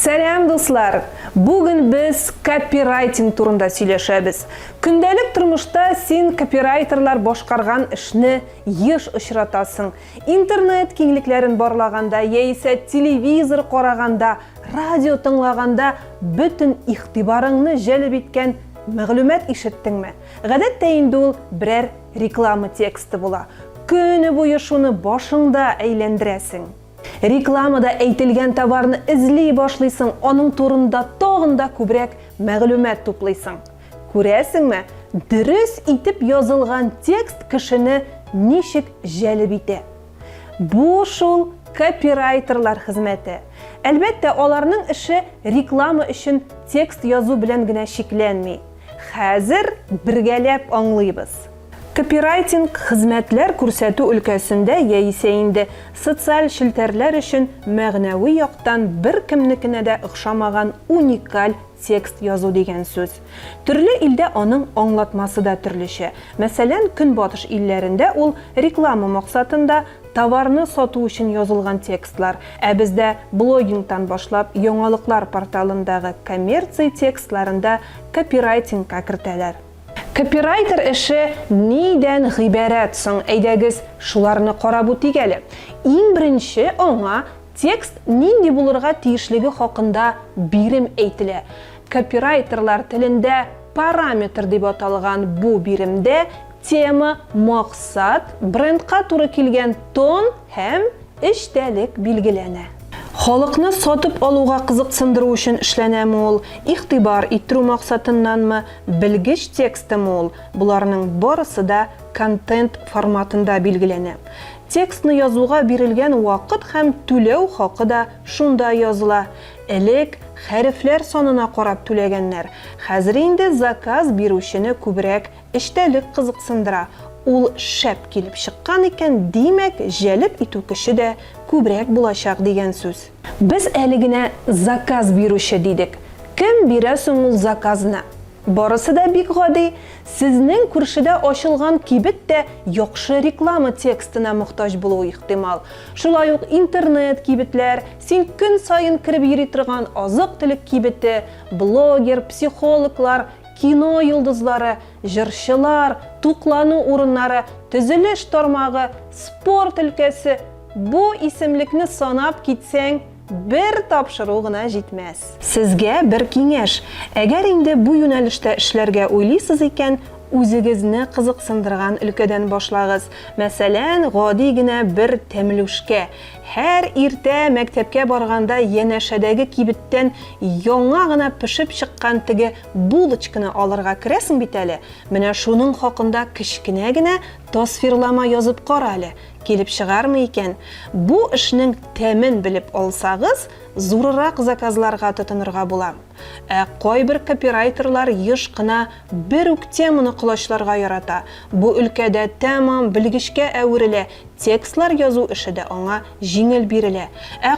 Сәлем дуслар! Бүгін біз копирайтинг турында сөйлешебіз. Күндәлік тұрмышта сен копирайтерлар башкарган эшне еш очратасың. Интернет киңлекләрен барлағанда, яисә телевизор караганда, радио тыңлаганда бүтін игътибарыңны җәлеп иткән мәгълүмат ишеттеңме? Гадәттә инде ул берәр реклама тексты була. Көне буе шуны башыңда әйләндерәсең. Рекламада әйтелгән товарны эзли башлыйсың, аның турында тагында күбрәк мәгълүмат туплыйсың. Күрәсеңме, дөрес итеп язылган текст кешене ничек җәлеп итә? Бу шул копирайтерлар хезмәте. Әлбәттә, аларның эше реклама өчен текст язу белән генә шикләнми. Хәзер бергәләп аңлыйбыз. Копирайтинг хезмәтләр күрсәтү өлкәсендә яисә инде социаль шелтәрләр өчен мәгънәви яктан бер кемнекенә дә охшамаган уникаль текст язу дигән сүз. Төрле илдә аның аңлатмасы да төрлечә. Мәсәлән, Көнбатыш илләрендә ул реклама максатында товарны сату өчен язылган текстлар, ә бездә блогингтан башлап яңалыклар порталындагы коммерция текстларында копирайтингка кертәләр. Копирайтер эше нидән гыйбарәт соң? Әйдәгез, шуларны карап үтик әле. Иң беренче аңа текст нинди булырга тиешлеге хакында бирем әйтелә. Копирайтерлар телендә параметр дип аталган бу биремдә тема, максат, брендка туры килгән тон һәм эчтәлек билгеләнә. Халыкны сатып алуга кызыксындыру өчен эшләнәме ул, игътибар иттерү максатыннанмы, белгеч текстымы ул? Буларның барысы да контент форматында билгеләнә. Текстны язуга бирелгән вакыт һәм түләү хакы да шунда языла. Элек хәрефләр санына карап түләгәннәр. Хәзер инде заказ бирүчене күбрәк эчтәлек кызыксындыра. Ул шәп килеп чыккан икән, димәк, җәлеп итү кеше дә күбрәк булачак дигән сүз. Без әле генә заказ бирүче дидек. Кем бирә соң ул заказны? Барысы да бик гади. Сезнең күршедә ачылган кибет тә яхшы реклама текстына мохтаҗ булуы ихтимал. Шулай ук интернет кибетләр, син көн сайын киреп йөри торган азык-төлек кибете, блогер, психологлар, кино йолдызлары, җырчылар, туклану урыннары, төзелеш тармагы, спорт өлкәсе. Бу исемлекне санап китсәң, бер тапшыру гына җитмәс. Сезгә бер киңәш. Әгәр инде бу юнәлештә эшләргә уйлыйсыз икән, үзегезне кызыксындырган өлкәдән башлагыз. Мәсәлән, гади генә бер тәмлүшкә. Һәр иртә мәктәпкә барганда янәшәдәге кибеттән яңа гына пешеп чыккан теге булочканы алырга керәсең бит әле. Менә шуның хакында кечкенә генә тасвирлама язып кара әле. Килеп чыгармы икән? Бу эшнең тәмен белеп алсагыз, зурырак заказларга тотынырга була. Кайбер копирайтерлар еш кына бер үк теманы кылычларга ярата. Бу өлкәдә тәмам белгечкә әверелә. Текстлар язу эше дә аңа җиңел бирелә.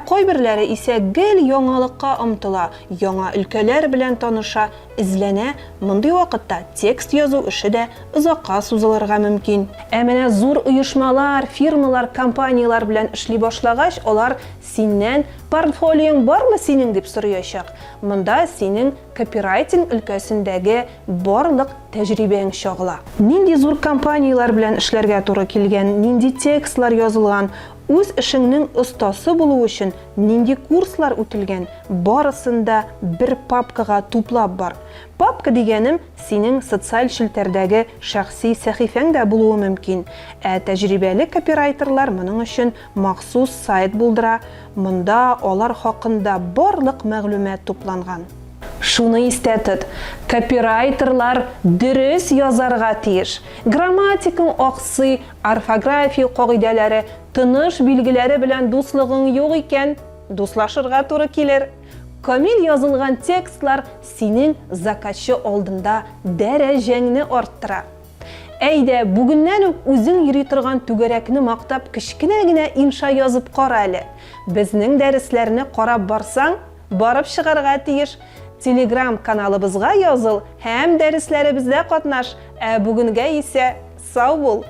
Кайберләре исә гел яңалыкка омтыла, яңа өлкәләр белән таныша, изләнә. Мондый вакытта текст язу эше дә озакка сузылырга мөмкин. Менә зур оешмалар, фирмалар, компаниялар белән эшли башлагач, алар синнән портфолиоң бармы синең дип сораячак. Монда синең копирайтинг өлкәсендәге барлык тәҗрибәң чагыла. Нинди зур компаниялар белән эшләргә туры килгән, нинди текстлар язылган, үз эшеңнең остасы булу өчен нинди курслар үтелгән, барысында бер папкага туплап бар. Папка дигәнем синең социаль шелтәрдәге шәхси сәхифәң дә булуы мөмкин. Тәҗрибәле копирайтерлар моның өчен махсус сайт булдыра. Монда алар хакында барлык мәгълүмат тупланган. Шуны истә тот, копирайтерлар дөрес язарга тиеш. Грамматикаң аксый, орфография кагыйдәләре, тыныш билгеләре белән дуслыгың юк икән, дуслашырга туры килер. Камил язылган текстлар синең заказчы алдында дәрәҗәңне арттыра. Әйдә, бүгеннән үк үзең йөри торган түгәрәкне мактап кечкенә генә инша язып кара әле. Безнең дәресләрне карап барсаң, барып чыгарга тиеш. Telegram каналыбызга языл һәм дәресләребездә катнаш. Бүгенгә исә сау бул.